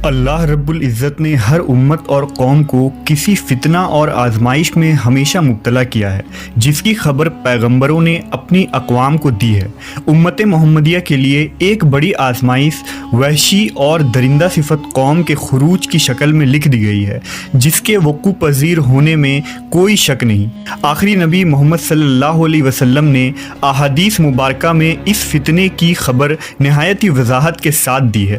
اللہ رب العزت نے ہر امت اور قوم کو کسی فتنہ اور آزمائش میں ہمیشہ مبتلا کیا ہے، جس کی خبر پیغمبروں نے اپنی اقوام کو دی ہے۔ امت محمدیہ کے لیے ایک بڑی آزمائش وحشی اور درندہ صفت قوم کے خروج کی شکل میں لکھ دی گئی ہے، جس کے وقوع پذیر ہونے میں کوئی شک نہیں۔ آخری نبی محمد صلی اللہ علیہ وسلم نے احادیث مبارکہ میں اس فتنے کی خبر نہایت ہی وضاحت کے ساتھ دی ہے۔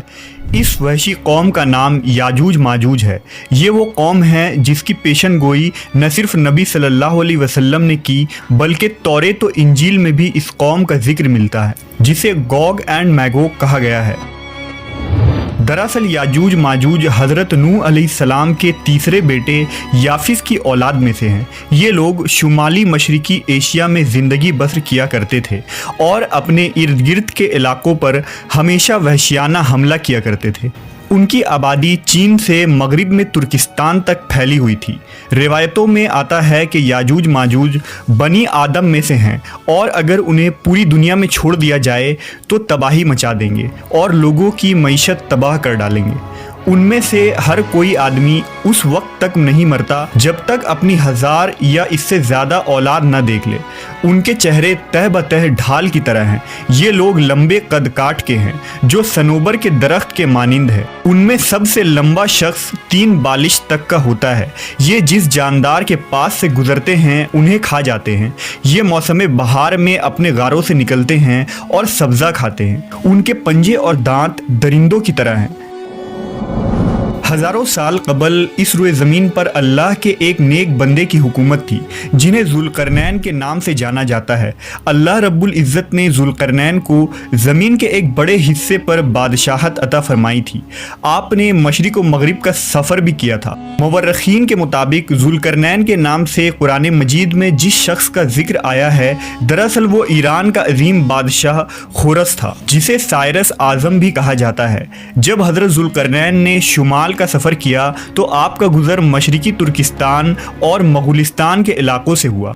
اس وحشی قوم کا نام یاجوج ماجوج ہے۔ یہ وہ قوم ہے جس کی پیشن گوئی نہ صرف نبی صلی اللہ علیہ وسلم نے کی، بلکہ توریت و انجیل میں بھی اس قوم کا ذکر ملتا ہے، جسے گوگ اینڈ میگوگ کہا گیا ہے۔ دراصل یاجوج ماجوج حضرت نوح علیہ السلام کے تیسرے بیٹے یافس کی اولاد میں سے ہیں۔ یہ لوگ شمالی مشرقی ایشیا میں زندگی بسر کیا کرتے تھے اور اپنے ارد گرد کے علاقوں پر ہمیشہ وحشیانہ حملہ کیا کرتے تھے۔ ان کی آبادی چین سے مغرب میں ترکستان تک پھیلی ہوئی تھی۔ روایتوں میں آتا ہے کہ یاجوج ماجوج بنی آدم میں سے ہیں، اور اگر انہیں پوری دنیا میں چھوڑ دیا جائے تو تباہی مچا دیں گے اور لوگوں کی معیشت تباہ کر ڈالیں گے۔ ان میں سے ہر کوئی آدمی اس وقت تک نہیں مرتا جب تک اپنی 1000 یا اس سے زیادہ اولاد نہ دیکھ لے۔ ان کے چہرے تہ بتہ ڈھال کی طرح ہیں۔ یہ لوگ لمبے قد کاٹ کے ہیں، جو صنوبر کے درخت کے مانند ہے۔ ان میں سب سے لمبا شخص 3 بالش تک کا ہوتا ہے۔ یہ جس جاندار کے پاس سے گزرتے ہیں انہیں کھا جاتے ہیں۔ یہ موسم بہار میں اپنے غاروں سے نکلتے ہیں اور سبزہ کھاتے ہیں۔ ان کے پنجے اور دانت درندوں کی طرح ہیں۔ ہزاروں سال قبل اس روئے زمین پر اللہ کے ایک نیک بندے کی حکومت تھی، جنہیں ذوالقرنین کے نام سے جانا جاتا ہے۔ اللہ رب العزت نے ذوالقرنین کو زمین کے ایک بڑے حصے پر بادشاہت عطا فرمائی تھی۔ آپ نے مشرق و مغرب کا سفر بھی کیا تھا۔ مورخین کے مطابق ذوالقرنین کے نام سے قرآن مجید میں جس شخص کا ذکر آیا ہے، دراصل وہ ایران کا عظیم بادشاہ خورس تھا، جسے سائرس اعظم بھی کہا جاتا ہے۔ جب حضرت ذوالقرنین نے شمال کا سفر کیا تو آپ کا گزر مشرقی ترکستان اور مغولستان کے علاقوں سے ہوا۔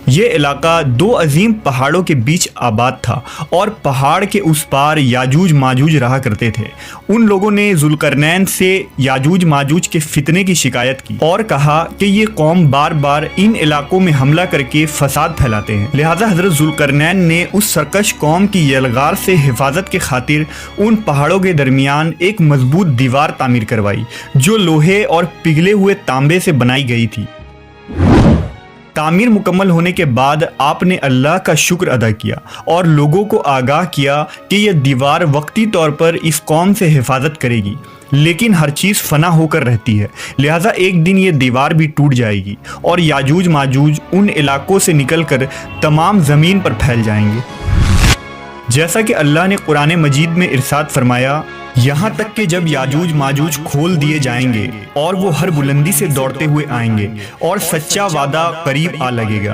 یہ علاقہ 2 عظیم پہاڑوں کے بیچ آباد تھا، اور پہاڑ کے اس پار یاجوج ماجوج رہا کرتے تھے۔ ان لوگوں نے ذوالقرنین سے یاجوج ماجوج کے فتنے کی شکایت کی اور کہا کہ یہ قوم بار بار ان علاقوں میں حملہ کر کے فساد پھیلاتے ہیں۔ لہذا حضرت ذوالقرنین نے اس سرکش قوم کی یلغار سے حفاظت کے خاطر ان پہاڑوں کے درمیان ایک مضبوط دیوار تعمیر کروائی، جو لوہے اور پگھلے ہوئے تانبے سے بنائی گئی تھی۔ تعمیر مکمل ہونے کے بعد آپ نے اللہ کا شکر ادا کیا اور لوگوں کو آگاہ کیا کہ یہ دیوار وقتی طور پر اس قوم سے حفاظت کرے گی، لیکن ہر چیز فنا ہو کر رہتی ہے۔ لہٰذا ایک دن یہ دیوار بھی ٹوٹ جائے گی اور یاجوج ماجوج ان علاقوں سے نکل کر تمام زمین پر پھیل جائیں گے۔ جیسا کہ اللہ نے قرآن مجید میں ارشاد فرمایا، یہاں تک کہ جب یاجوج ماجوج کھول دیے جائیں گے اور وہ ہر بلندی سے دوڑتے ہوئے آئیں گے اور سچا وعدہ قریب آ لگے گا۔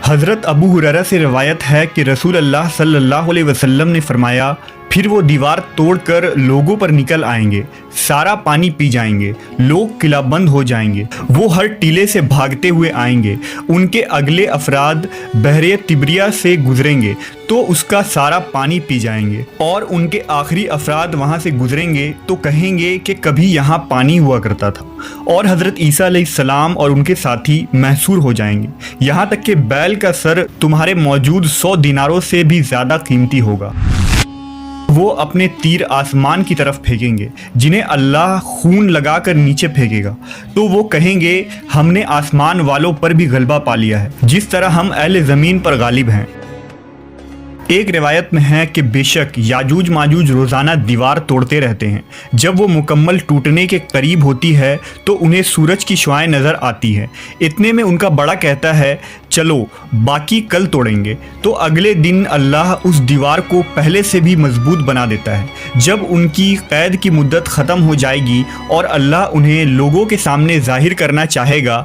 حضرت ابو ہریرہ سے روایت ہے کہ رسول اللہ صلی اللہ علیہ وسلم نے فرمایا، پھر وہ دیوار توڑ کر لوگوں پر نکل آئیں گے، سارا پانی پی جائیں گے، لوگ قلعہ بند ہو جائیں گے، وہ ہر ٹیلے سے بھاگتے ہوئے آئیں گے، ان کے اگلے افراد بحر تبریہ سے گزریں گے تو اس کا سارا پانی پی جائیں گے، اور ان کے آخری افراد وہاں سے گزریں گے تو کہیں گے کہ کبھی یہاں پانی ہوا کرتا تھا، اور حضرت عیسیٰ علیہ السلام اور ان کے ساتھی محصور ہو جائیں گے، یہاں تک کہ بیل کا سر تمہارے موجود 100 دیناروں سے بھی زیادہ قیمتی ہوگا۔ وہ اپنے تیر آسمان کی طرف پھینکیں گے، جنہیں اللہ خون لگا کر نیچے پھینکے گا، تو وہ کہیں گے ہم نے آسمان والوں پر بھی غلبہ پا لیا ہے، جس طرح ہم اہل زمین پر غالب ہیں۔ ایک روایت میں ہے کہ بے شک یاجوج ماجوج روزانہ دیوار توڑتے رہتے ہیں۔ جب وہ مکمل ٹوٹنے کے قریب ہوتی ہے تو انہیں سورج کی شعاعیں نظر آتی ہیں۔ اتنے میں ان کا بڑا کہتا ہے، چلو باقی کل توڑیں گے، تو اگلے دن اللہ اس دیوار کو پہلے سے بھی مضبوط بنا دیتا ہے۔ جب ان کی قید کی مدت ختم ہو جائے گی اور اللہ انہیں لوگوں کے سامنے ظاہر کرنا چاہے گا